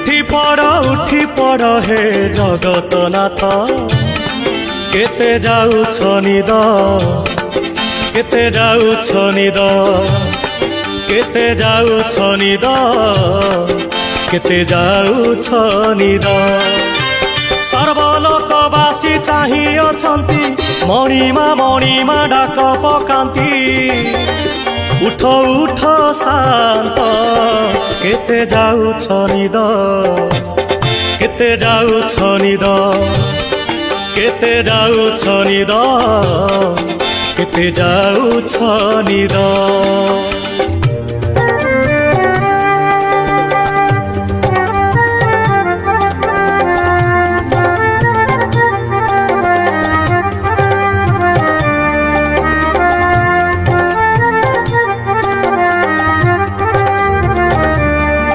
उठी पड़ हे जगतनाथ केते जाउछ निद केते जाउछ निद केते जाउछ निद केते जाउछ निद सर्वलोकवासी चाहि अछंती मणिमा डाक पकांती उठ उठ शांत केते जाउछ निद केते जाउछ निद केते जाउछ निद केते जाउछ निद।